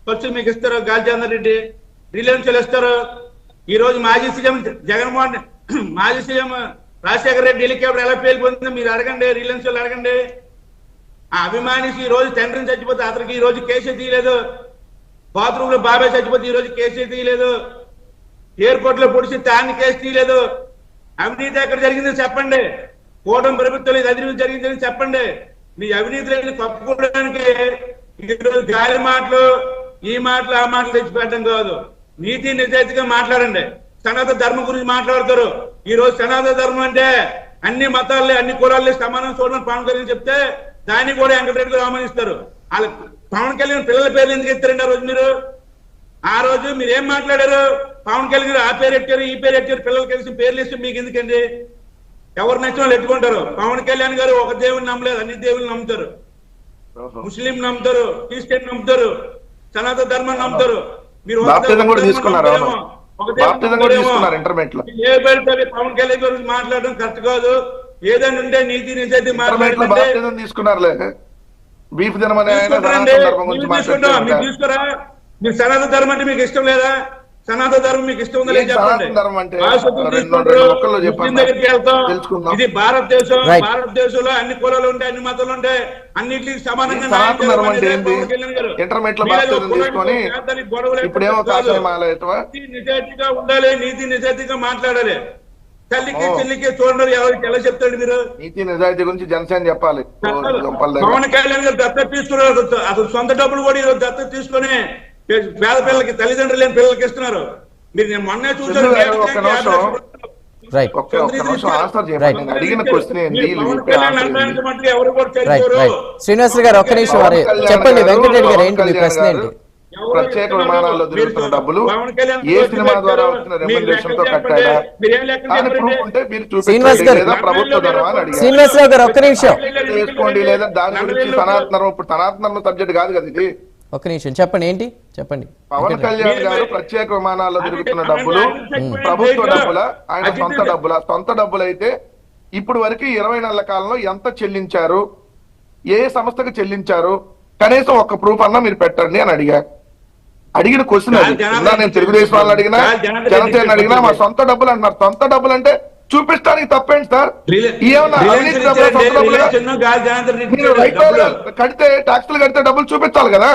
ఖర్చులు మీకు ఇస్తారు గాలిచందర్ రెడ్డి, రిలయన్స్ ఇస్తారు. ఈ రోజు మాజీ సీఎం జగన్మోహన్ మాజీ సీఎం రాజశేఖర రెడ్డి హెలికాప్టర్ ఎలా పేలిపోతుందో మీరు అడగండి, రిలయన్స్ వాళ్ళు అడగండి. ఆ అభిమానిసి ఈ రోజు తండ్రిని చచ్చిపోతే అతనికి ఈ రోజు కేసే తీయలేదు. బాత్రూమ్ లో బాబాయ్ చచ్చిపోతే ఈ రోజు కేసే తీయలేదు. ఎయిర్పోర్ట్ లో పొడిచి తాన్ని కేసు తీయలేదు. అవినీతి ఎక్కడ జరిగిందని చెప్పండి. కూటమి ప్రభుత్వం ఇది అవినీతి జరిగిందని చెప్పండి. మీ అవినీతిని కప్పుకోవడానికి ఈరోజు గాలి మాటలు, ఈ మాటలు, ఆ మాటలు తెచ్చిపెట్టడం కాదు. నీతి నిజాయితీగా మాట్లాడండి. సనాతన ధర్మం గురించి మాట్లాడతారు. ఈ రోజు సనాతన ధర్మం అంటే అన్ని మతాలే, అన్ని కులాలే సమానం చూడమని పవన్ కళ్యాణ్ చెప్తే దాన్ని కూడా వెంకటరెడ్డి గారు ఆహ్వానిస్తారు. వాళ్ళ పవన్ కళ్యాణ్ పిల్లల పేర్లు ఎందుకు ఎత్తారండి ఆ రోజు మీరు? ఆ రోజు మీరు ఏం మాట్లాడారు? పవన్ కళ్యాణ్ గారు ఆ పేరు ఎట్టారు, ఈ పేరు ఎట్టారు, పిల్లలు కలిసి పేర్లు ఇస్తే మీకు ఎందుకండి? ఎవరు నచ్చిన వాళ్ళు ఎత్తుకుంటారు. పవన్ కళ్యాణ్ గారు ఒక దేవుని నమ్మలేదు, అన్ని దేవుళ్ళు నమ్ముతారు. ముస్లిం నమ్ముతారు, క్రిస్టియన్ నమ్ముతారు, సనాతన ధర్మం నమ్ముతారు. మీరు పవన్ కళ్యాణ్ గురించి మాట్లాడడం కరెక్ట్ కాదు. ఏదైనా ఉంటే నీతి నిజాయితీ మాట్లాడుతుంటే తీసుకున్నారులే. తీసుకురా. మీరు సనాతన ధర్మం అంటే మీకు ఇష్టం లేదా? సనాతన ధర్మం మీకు ఇష్టం ఉందా లేదా చెప్పండి. దగ్గరికి వెళ్తాం. ఇది భారతదేశం. భారతదేశంలో అన్ని కులాలు ఉంటాయి, అన్ని మతాలు ఉంటాయి, అన్నింటికి సమానంగా నిజాయితీగా ఉండాలి, నీతి నిజాయితీగా మాట్లాడాలి. తల్లికి చెల్లికి చూడండి ఎవరికి ఎలా చెప్తాడు మీరు? నీతి నిజాయితీ గురించి జనసేన చెప్పాలి. పవన్ కళ్యాణ్ గారు దత్తత తీసుకున్నారు. అసలు సొంత డబ్బులు కూడా ఈరోజు దత్తత తీసుకొని పేద పిల్లలకి, తల్లిదండ్రులు లేని పిల్లలకి ఇస్తున్నారు. మీరు నేను మొన్నే చూసాను. శ్రీనివాస్ గారు ఒక్క నిమిషం చెప్పండి. వెంకటరెడ్డి గారు ఏంటి మీ ప్రశ్న ఏంటి? ప్రత్యేక విమానాల్లో తిరుగుతున్న డబ్బులు ఏ సినిమా ద్వారా వచ్చిన రెమ్యునరేషన్ తో కట్టాడా అని ప్రూఫ్ ఉంటే మీరు చూపించండి. లేదా ప్రభుత్వ ధర్మా అని అడిగారు. శ్రీనివాసరావు గారు ఒక్క నిమిషం చేసుకోండి. లేదా దాని గురించి సనాతన ఇప్పుడు సనాతన సబ్జెక్ట్ కాదు కదా ఇది. ఒక్క నిమిషం చెప్పండి, ఏంటి చెప్పండి. పవన్ కళ్యాణ్ గారు ప్రత్యేక విమానాల్లో తిరుగుతున్న డబ్బులు ప్రభుత్వ డబ్బుల, ఆయన సొంత డబ్బుల? సొంత డబ్బులు అయితే ఇప్పుడు వరకు 20 నెలల కాలంలో ఎంత చెల్లించారు, ఏ సంస్థకు చెల్లించారు, కనీసం ఒక్క ప్రూఫ్ అన్నా మీరు పెట్టండి అని అడిగిన క్వశ్చన్ అది. నేను తెలుగుదేశం వాళ్ళని అడిగినా, జనసేన అడిగినా మా సొంత డబ్బులు అంటున్నారు. సొంత డబ్బులు అంటే చూపిస్తానికి తప్పేంటి సార్? కడితే ట్యాక్సులు కడితే డబ్బులు చూపించాలి కదా.